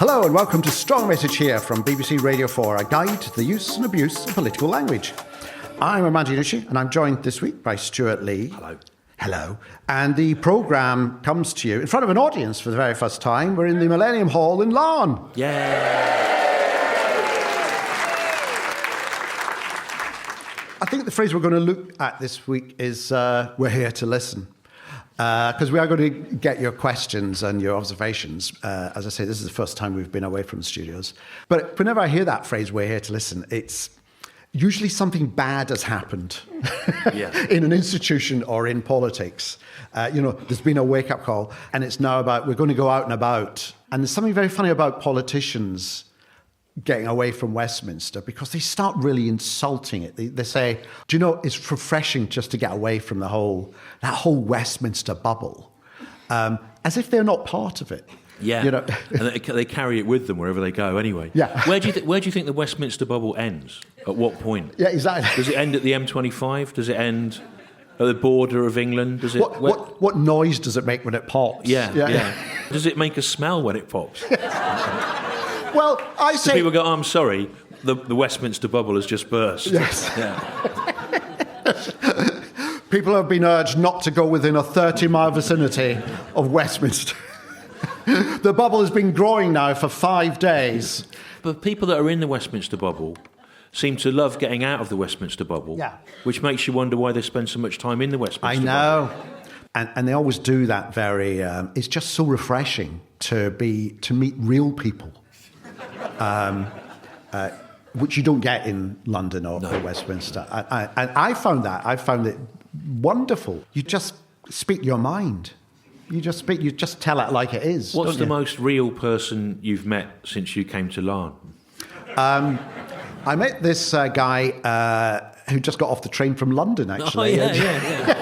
Hello and welcome to Strong Message here from BBC Radio 4, a guide to the use and abuse of political language. I'm Armando and I'm joined this week by Stewart Lee. Hello. Hello. And the programme comes to you in front of an audience for the very first time. We're in the Millennium Hall in Laugharne. Yeah. I think the phrase we're going to look at this week is we're here to listen. Because we are going to get your questions and your observations. As I say, this is the first time we've been away from the studios. But whenever I hear that phrase, we're here to listen, it's usually something bad has happened in an institution or in politics. There's been a wake-up call, and it's now about we're going to go out and about. And there's something very funny about politicians getting away from Westminster because they start really insulting it. They say, do you know, it's refreshing just to get away from that whole Westminster bubble, as if they're not part of it. Yeah, you know? And they carry it with them wherever they go anyway. Yeah. Where do you think the Westminster bubble ends? At what point? Yeah, exactly. Does it end at the M25? Does it end at the border of England? Does it? What noise does it make when it pops? Yeah. Does it make a smell when it pops? Well, I say... So people go, I'm sorry, the Westminster bubble has just burst. Yes. Yeah. People have been urged not to go within a 30-mile vicinity of Westminster. The bubble has been growing now for 5 days. But people that are in the Westminster bubble seem to love getting out of the Westminster bubble, which makes you wonder why they spend so much time in the Westminster bubble. I know. And they always do that very... it's just so refreshing to meet real people. Which you don't get in London or Westminster. And I found it wonderful. You just speak your mind. You just tell it like it is. What's the most real person you've met since you came to Laugharne? I met this guy who just got off the train from London, actually. Oh, yeah.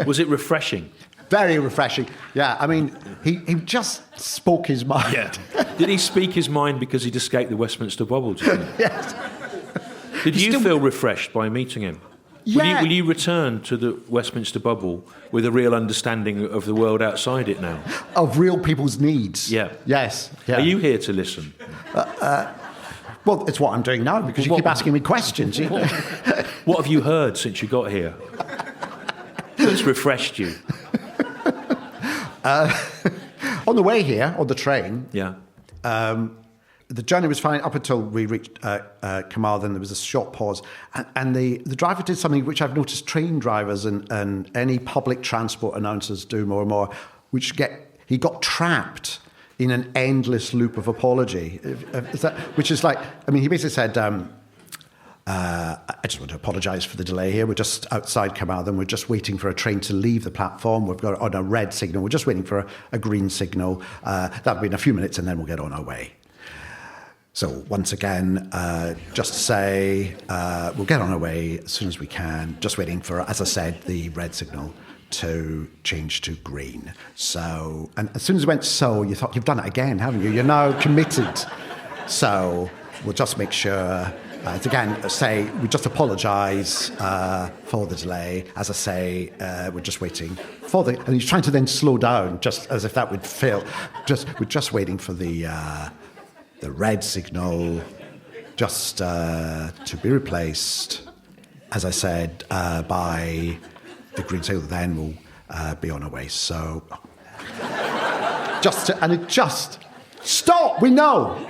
Was it refreshing? Very refreshing. Yeah, I mean, he just spoke his mind. Yeah. Did he speak his mind because he'd escaped the Westminster bubble? Yes. Did you feel refreshed by meeting him? Yeah. Will you return to the Westminster bubble with a real understanding of the world outside it now? Of real people's needs. Yeah. Yes. Yeah. Are you here to listen? Well, it's what I'm doing now because you keep asking me questions. What have you heard since you got here? What's refreshed you? On the way here, on the train, the journey was fine up until we reached Kamal. Then there was a short pause, and the driver did something which I've noticed train drivers and any public transport announcers do more and more, he got trapped in an endless loop of apology. Which is like, I mean, he basically said, I just want to apologise for the delay here. We're just outside Carmarthen. We're just waiting for a train to leave the platform. We've got on a red signal. We're just waiting for a green signal. That'll be in a few minutes and then we'll get on our way. So once again, just to say, we'll get on our way as soon as we can. Just waiting for, as I said, the red signal to change to green. So, and as soon as it went you thought, you've done it again, haven't you? You're now committed. So we'll just make sure... we just apologise for the delay. As I say, we're just waiting for and he's trying to then slow down, just as if that would fail. We're just waiting for the red signal, just to be replaced. As I said, by the green signal, then we'll be on our way. So, stop. We know.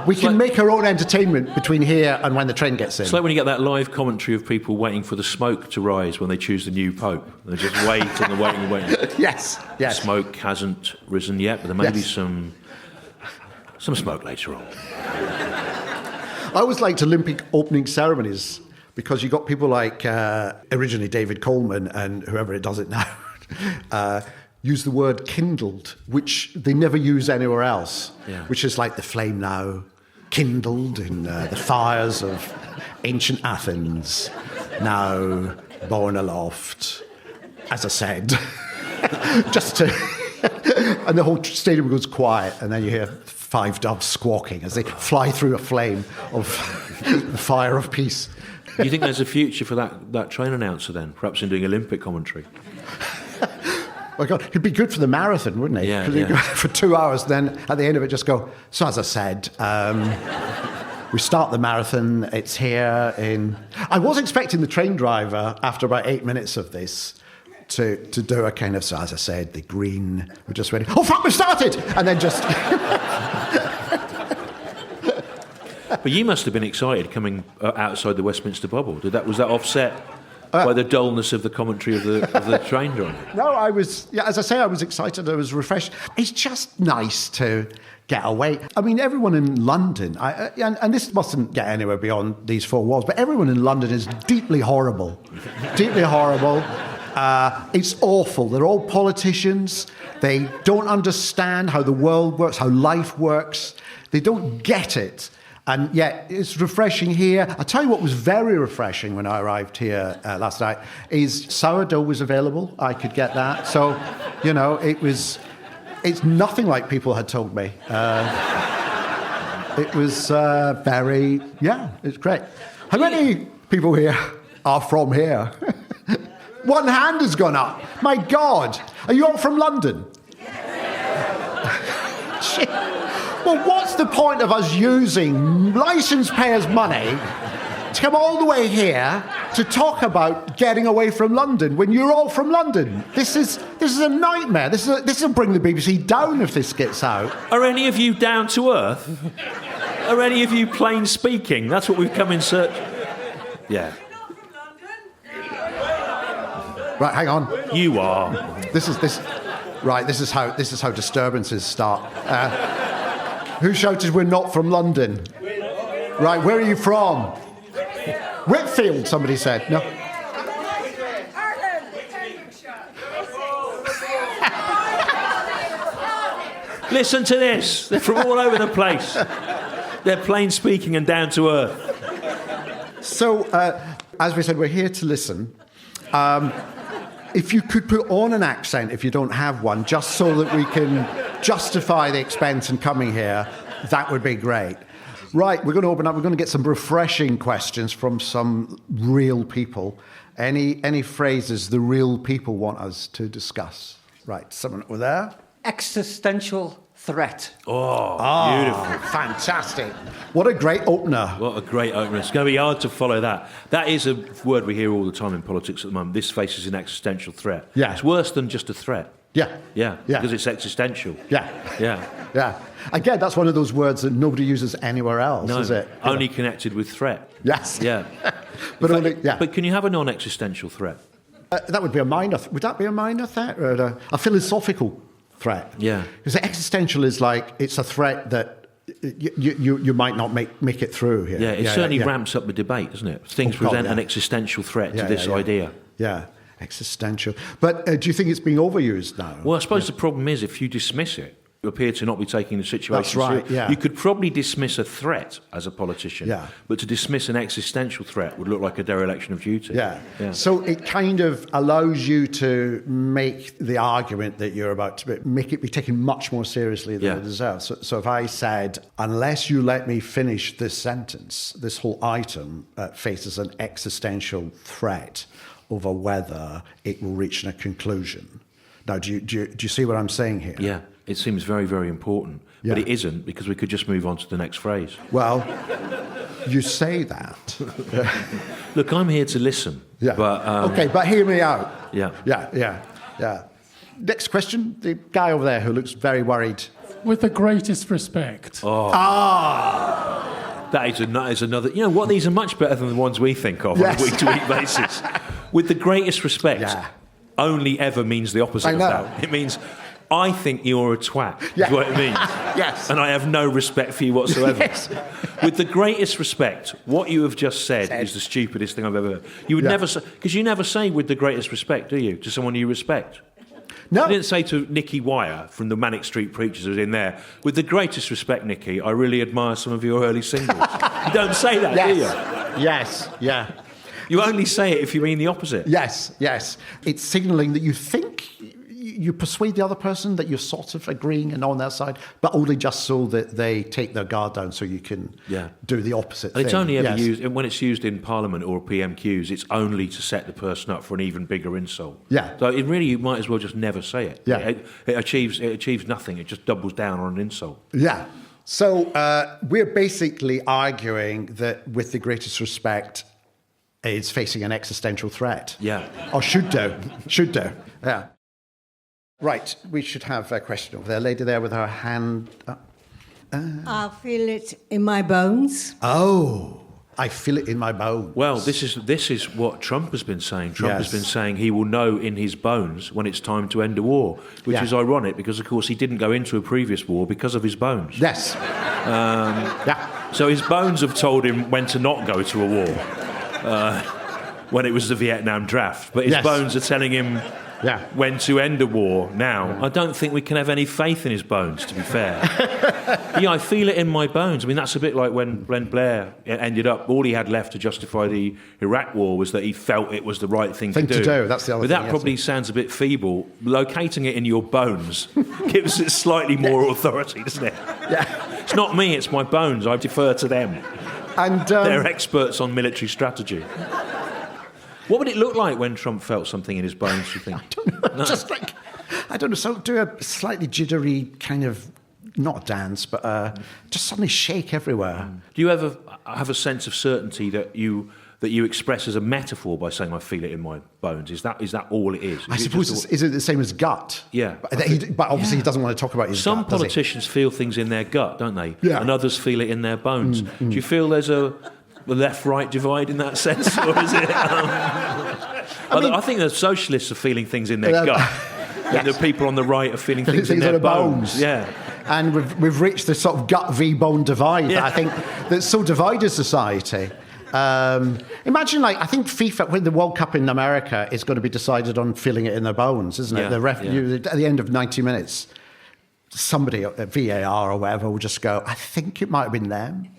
We can make our own entertainment between here and when the train gets in. It's like when you get that live commentary of people waiting for the smoke to rise when they choose the new pope. They just wait and waiting. Yes. Smoke hasn't risen yet, but there may be some smoke later on. I always liked Olympic opening ceremonies because you got people like originally David Coleman and whoever it does it now. Use the word kindled, which they never use anywhere else, which is like the flame now kindled in the fires of ancient Athens, now borne aloft, as I said, and the whole stadium goes quiet, and then you hear 5 doves squawking as they fly through a flame of the fire of peace. Do you think there's a future for that train announcer then, perhaps in doing Olympic commentary? my God, he'd be good for the marathon, wouldn't he? Yeah, Because he'd go for 2 hours, then at the end of it just go, so as I said, we start the marathon, it's here in... I was expecting the train driver, after about 8 minutes of this, to do a kind of, so as I said, the green, we're just ready, oh, fuck, we started! And then just... But you must have been excited coming outside the Westminster bubble. Was that offset by the dullness of the commentary of the train driver? No, I was, as I say, I was excited, I was refreshed. It's just nice to get away. I mean, everyone in London, and this mustn't get anywhere beyond these four walls, but everyone in London is deeply horrible. Deeply horrible. It's awful. They're all politicians. They don't understand how the world works, how life works. They don't get it. And yet, it's refreshing here. I'll tell you what was very refreshing when I arrived here last night is sourdough was available. I could get that. So, it's nothing like people had told me. It was it's great. How many people here are from here? One hand has gone up. My God. Are you all from London? Shit. Well, what's the point of us using licence payers' money to come all the way here to talk about getting away from London when you're all from London? This is a nightmare. This will bring the BBC down if this gets out. Are any of you down to earth? Are any of you plain speaking? That's what we've come in search. Yeah. Right, hang on. You are. This is how disturbances start. Who shouted we're not from London? Right, where are you from? Whitfield, somebody said. No. Listen to this. They're from all over the place. They're plain speaking and down to earth. So, as we said, we're here to listen. If you could put on an accent, if you don't have one, just so that we can justify the expense in coming here, that would be great. Right, we're going to open up. We're going to get some refreshing questions from some real people. Any phrases the real people want us to discuss? Right, someone over there. Existential threat. Oh, beautiful. Fantastic. What a great opener. What a great opener. It's going to be hard to follow that. That is a word we hear all the time in politics at the moment. This faces an existential threat. Yeah. It's worse than just a threat. Yeah. Yeah, because it's existential. Yeah. Yeah. Yeah. Again, that's one of those words that nobody uses anywhere else, no, is it? Only connected with threat. Yes. Yeah. But can you have a non-existential threat? That would be a minor... Would that be a minor threat? Or a philosophical threat? Yeah. Because existential is like, it's a threat that you might not make it through here. Yeah, it certainly ramps up the debate, doesn't it? Things present an existential threat to this idea. Yeah, existential. But do you think it's being overused now? Well, I suppose the problem is if you dismiss it, you appear to not be taking the situation seriously. That's right, yeah. You could probably dismiss a threat as a politician, but to dismiss an existential threat would look like a dereliction of duty. Yeah. So it kind of allows you to make the argument that you're about to make it be taken much more seriously than it deserves. So if I said, unless you let me finish this sentence, this whole item faces an existential threat over whether it will reach a conclusion. Now, do you see what I'm saying here? Yeah. It seems very, very important. But it isn't, because we could just move on to the next phrase. Well, you say that. Look, I'm here to listen. Yeah. But, okay, but hear me out. Yeah. Yeah. Next question, the guy over there who looks very worried. With the greatest respect. Oh. That is another... You know what? These are much better than the ones we think of on a week-to-week basis. With the greatest respect only ever means the opposite of that. It means... I think you're a twat, is what it means. Yes. And I have no respect for you whatsoever. Yes. With the greatest respect, what you have just said is the stupidest thing I've ever heard. You would never say, because you never say with the greatest respect, do you, to someone you respect? No. You didn't say to Nicky Wire from the Manic Street Preachers who was in there, with the greatest respect, Nicky, I really admire some of your early singles. You don't say that, do you? Yes, yeah. You only say it if you mean the opposite. Yes. It's signalling that you think you persuade the other person that you're sort of agreeing and on their side, but only just so that they take their guard down so you can do the opposite thing. It's only ever used, when it's used in Parliament or PMQs, it's only to set the person up for an even bigger insult. Yeah. So it really, you might as well just never say it. Yeah. It achieves nothing. It just doubles down on an insult. Yeah. So we're basically arguing that with the greatest respect, it's facing an existential threat. Yeah. Or should do. Should do. Yeah. Right. We should have a question over there. Lady there with her hand up. I feel it in my bones. Oh. I feel it in my bones. Well, this is what Trump has been saying. Trump has been saying he will know in his bones when it's time to end a war, which is ironic because, of course, he didn't go into a previous war because of his bones. Yes. So his bones have told him when to not go to a war when it was the Vietnam draft. But his bones are telling him when to end a war now. I don't think we can have any faith in his bones, to be fair. I feel it in my bones. I mean, that's a bit like when Blair ended up, all he had left to justify the Iraq war was that he felt it was the right thing to do. That's the other but thing. That probably sounds a bit feeble. Locating it in your bones gives it slightly more authority, doesn't it? Yeah. It's not me, it's my bones. I defer to them. And they're experts on military strategy. What would it look like when Trump felt something in his bones, do you think? I don't know. No. Just like, I don't know, so do a slightly jittery kind of, not a dance, but just suddenly shake everywhere. Do you ever have a sense of certainty that you express as a metaphor by saying, I feel it in my bones? Is that all it is? I suppose, is it the same as gut? Yeah. But obviously he doesn't want to talk about his gut, Some politicians feel things in their gut, don't they? Yeah. And others feel it in their bones. Do you feel there's a left-right divide in that sense, or is it? I think the socialists are feeling things in their gut, and the people on the right are feeling things in their bones. Yeah, and we've reached this sort of gut v bone divide that I think that's so divided society. Imagine, I think FIFA, when the World Cup in America is going to be decided on feeling it in their bones, isn't it? At the end of 90 minutes, somebody at VAR or whatever will just go, I think it might have been them.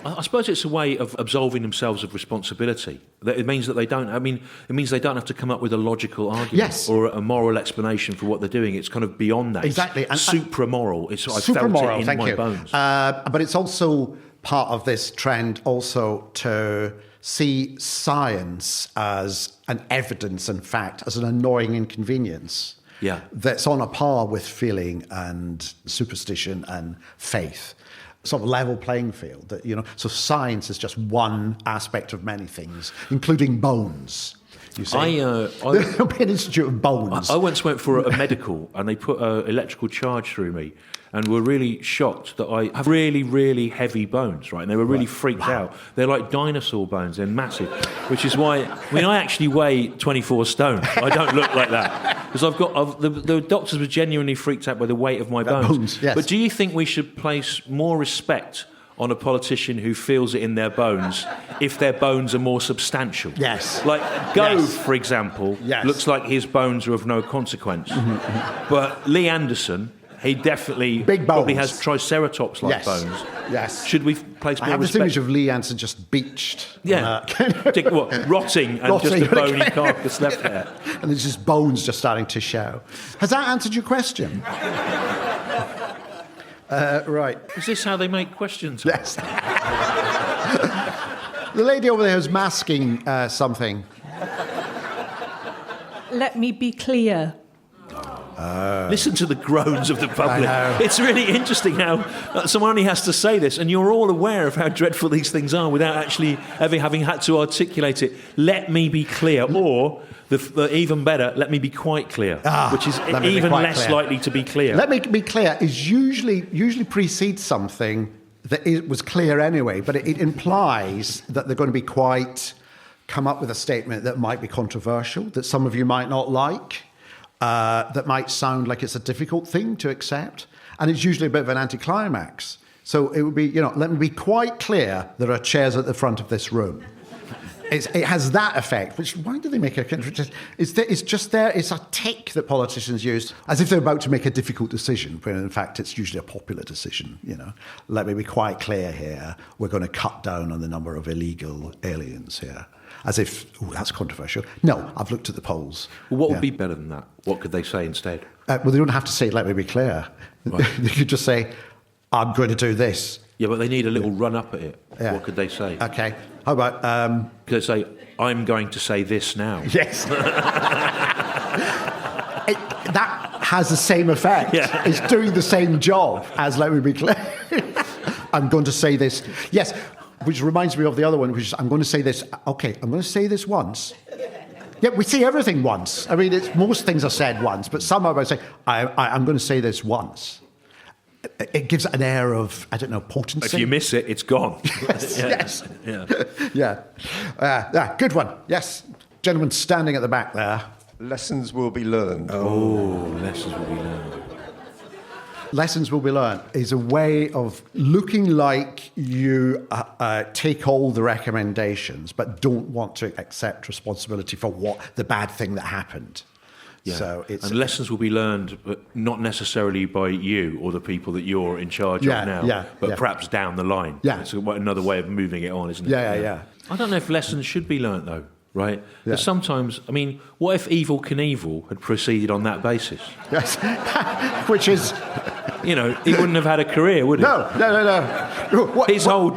I suppose it's a way of absolving themselves of responsibility. It means that they don't. I mean, it means they don't have to come up with a logical argument or a moral explanation for what they're doing. It's kind of beyond that. Exactly, and supra-moral. It's I felt it in my bones. But it's also part of this trend also to see science as an evidence and fact, as an annoying inconvenience. Yeah, that's on a par with feeling and superstition and faith. Sort of level playing field, so science is just one aspect of many things, including bones. You see, there'll be an institute of bones. I once went for a medical, and they put an electrical charge through me, and were really shocked that I have really, really heavy bones, right? And they were really freaked out. They're like dinosaur bones; they're massive, which is why I actually weigh 24 stone. I don't look like that because the doctors were genuinely freaked out by the weight of my bones. Yes. But do you think we should place more respect on a politician who feels it in their bones if their bones are more substantial? Yes. Like Gove, for example, looks like his bones are of no consequence. But Lee Anderson, he definitely probably has triceratops-like bones. Yes. Should we place more respect? I have this image of Lee Anderson just beached. Yeah. Rotting and just a bony carcass left there. And there's just bones just starting to show. Has that answered your question? Right. Is this how they make questions? Yes. The lady over there is masking something. Let me be clear. Listen to the groans of the public. It's really interesting how someone only has to say this, and you're all aware of how dreadful these things are without actually ever having had to articulate it. Let me be clear, or the even better, let me be quite clear, which is even less likely to be clear. Let me be clear is usually precedes something that was clear anyway, but it implies that they're going to be come up with a statement that might be controversial, that some of you might not like. That might sound like it's a difficult thing to accept, and it's usually a bit of an anticlimax. So it would be, let me be quite clear, there are chairs at the front of this room. It has that effect, why do they make a contradiction? It's just there, it's a tick that politicians use, as if they're about to make a difficult decision, when in fact it's usually a popular decision, Let me be quite clear here, we're going to cut down on the number of illegal aliens here. as if, oh, that's controversial. No, I've looked at the polls. Well, what would be better than that? What could they say instead? Well, they don't have to say, let me be clear. Right. They could just say, I'm going to do this. Yeah, but they need a little run up at it. Yeah. What could they say? Okay. How about... could they say, I'm going to say this now? Yes. That has the same effect. Yeah. It's doing the same job as let me be clear. I'm going to say this. Yes, which reminds me of the other one, which is I'm going to say this. Okay, I'm going to say this once. Yeah, we say everything once. I mean, most things are said once, but some are say, I'm going to say this once. It gives an air of, I don't know, potency. If you miss it, it's gone. Yes. Yeah. Good one. Yes. Gentleman standing at the back there. Lessons will be learned. Oh, lessons will be learned. Lessons will be learned is a way of looking like you take all the recommendations, but don't want to accept responsibility for what the bad thing that happened. Yeah. So and lessons will be learned, but not necessarily by you or the people that you're in charge of now, but perhaps down the line. Yeah. It's another way of moving it on, isn't it? Yeah. I don't know if lessons should be learnt, though, right? Because sometimes, I mean, what if Evel Knievel had proceeded on that basis? Yes. Which is... You know, he wouldn't have had a career, would he? No. His whole...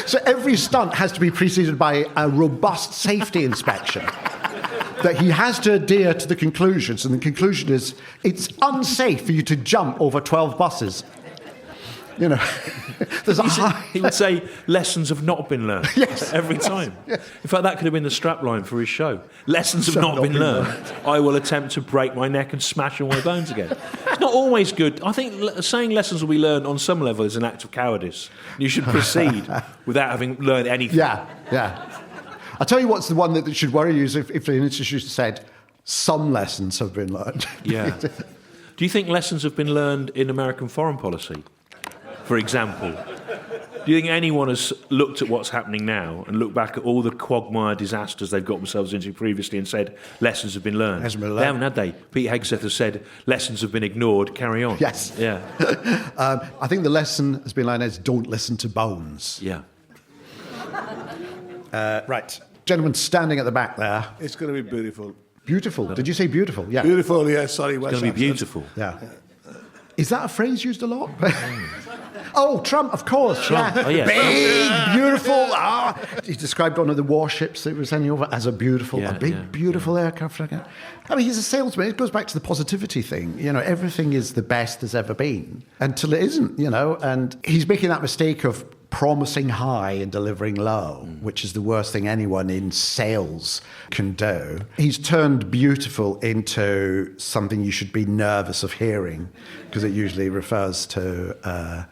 So every stunt has to be preceded by a robust safety inspection. That he has to adhere to the conclusions, and the conclusion is it's unsafe for you to jump over 12 buses. You know, there's he would say lessons have not been learned. Yes. Every time. Yes. In fact, that could have been the strapline for his show. Lessons have not been learned. I will attempt to break my neck and smash all my bones again. It's not always good. I think saying lessons will be learned on some level is an act of cowardice. You should proceed without having learned anything. Yeah. I'll tell you what's the one that should worry you is if the institution said some lessons have been learned. Yeah. Do you think lessons have been learned in American foreign policy? For example, do you think anyone has looked at what's happening now and looked back at all the quagmire disasters they've got themselves into previously and said, lessons have been learned? They haven't, had they? Pete Hegseth has said, lessons have been ignored, carry on. Yes. Yeah. I think the lesson has been learned is don't listen to bones. Yeah. Right. Gentleman standing at the back there. It's going to be beautiful. Beautiful. Did you say beautiful? Yeah. Beautiful, yeah, sorry. It's going to be beautiful. Yeah. Is that a phrase used a lot? Oh, Trump, of course. Trump. Yeah. Oh, yes. Big, beautiful. He described one of the warships that was sending over as a beautiful, beautiful aircraft. I mean, he's a salesman. It goes back to the positivity thing. You know, everything is the best there's ever been until it isn't, you know. And he's making that mistake of promising high and delivering low, which is the worst thing anyone in sales can do. He's turned beautiful into something you should be nervous of hearing, because it usually refers to...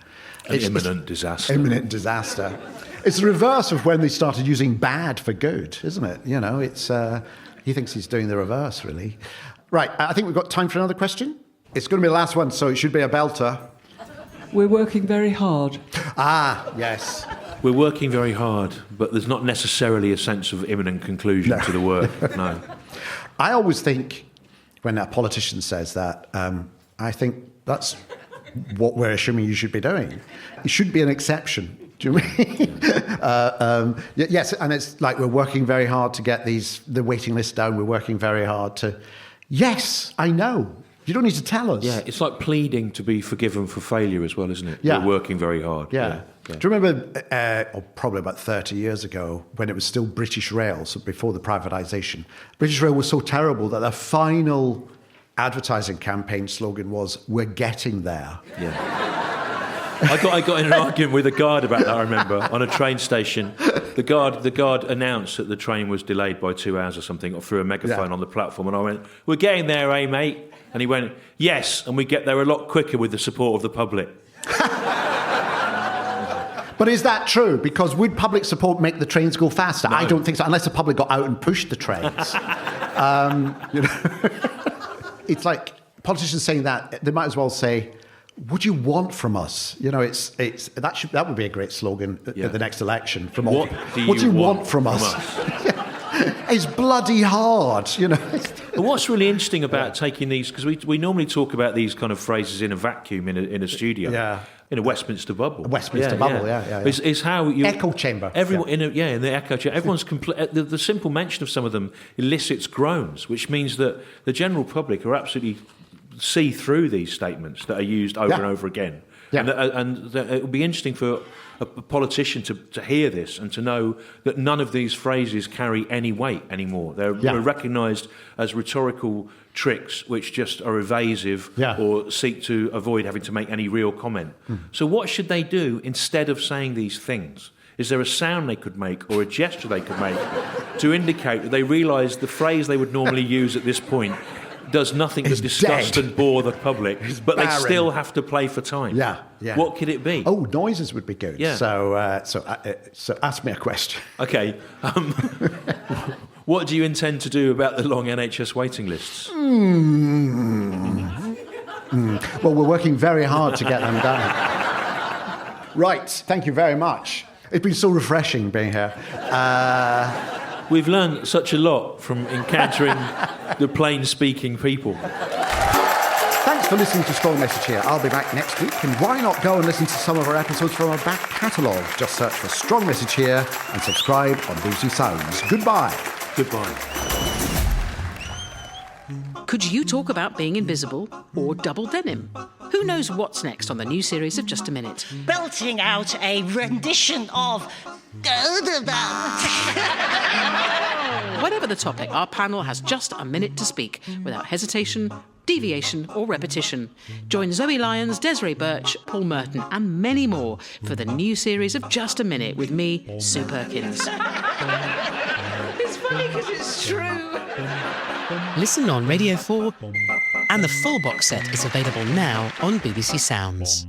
imminent disaster. Imminent disaster. It's the reverse of when they started using bad for good, isn't it? You know, it's he thinks he's doing the reverse, really. Right, I think we've got time for another question. It's going to be the last one, so it should be a belter. We're working very hard. Ah, yes. We're working very hard, but there's not necessarily a sense of imminent conclusion to the work. No. I always think when a politician says that, I think that's what we're assuming you should be doing. It should be an exception. Do you mean? Yes, and it's like we're working very hard to get the waiting list down. We're working very hard to... Yes, I know. You don't need to tell us. Yeah, it's like pleading to be forgiven for failure as well, isn't it? Yeah. We're working very hard. Yeah. Do you remember, probably about 30 years ago, when it was still British Rail, so before the privatisation, British Rail was so terrible that their final advertising campaign slogan was, "We're getting there." Yeah. I got in an argument with a guard about that, I remember, on a train station. The guard announced that the train was delayed by 2 hours or something, or through a megaphone on the platform, and I went, "We're getting there, eh, mate?" And he went, "Yes, and we get there a lot quicker with the support of the public." But is that true? Because would public support make the trains go faster? No. I don't think so, unless the public got out and pushed the trains. You know, it's like politicians saying that, they might as well say, "What do you want from us?" You know, that would be a great slogan at the next election. What do you want from us? It's bloody hard, you know. But what's really interesting about taking these, because we normally talk about these kind of phrases in a vacuum in a studio. Yeah. In a Westminster bubble. A Westminster bubble, yeah. Is how you... Echo chamber. Everyone, in the echo chamber. Everyone's the simple mention of some of them elicits groans, which means that the general public are absolutely see through these statements that are used over and over again. Yeah. And it would be interesting for a politician to hear this and to know that none of these phrases carry any weight anymore. They're recognised as rhetorical tricks which just are evasive or seek to avoid having to make any real comment. So what should they do instead of saying these things? Is there a sound they could make or a gesture they could make to indicate that they realise the phrase they would normally use at this point does nothing but disgust and bore the public, but they still have to play for time? Yeah. What could it be? Oh, noises would be good. Yeah. So ask me a question. Okay. What do you intend to do about the long NHS waiting lists? Well, we're working very hard to get them down. Right. Thank you very much. It's been so refreshing being here. We've learned such a lot from encountering the plain-speaking people. Thanks for listening to Strong Message here. I'll be back next week, and why not go and listen to some of our episodes from our back catalogue? Just search for Strong Message here and subscribe on BBC Sounds. Goodbye. Goodbye. Could you talk about being invisible or double denim? Who knows what's next on the new series of Just a Minute? Belting out a rendition of... Whatever the topic, our panel has just a minute to speak, without hesitation, deviation or repetition. Join Zoe Lyons, Desiree Birch, Paul Merton and many more for the new series of Just a Minute with me, Sue Perkins. It's funny because it's true. Listen on Radio 4, and the full box set is available now on BBC Sounds.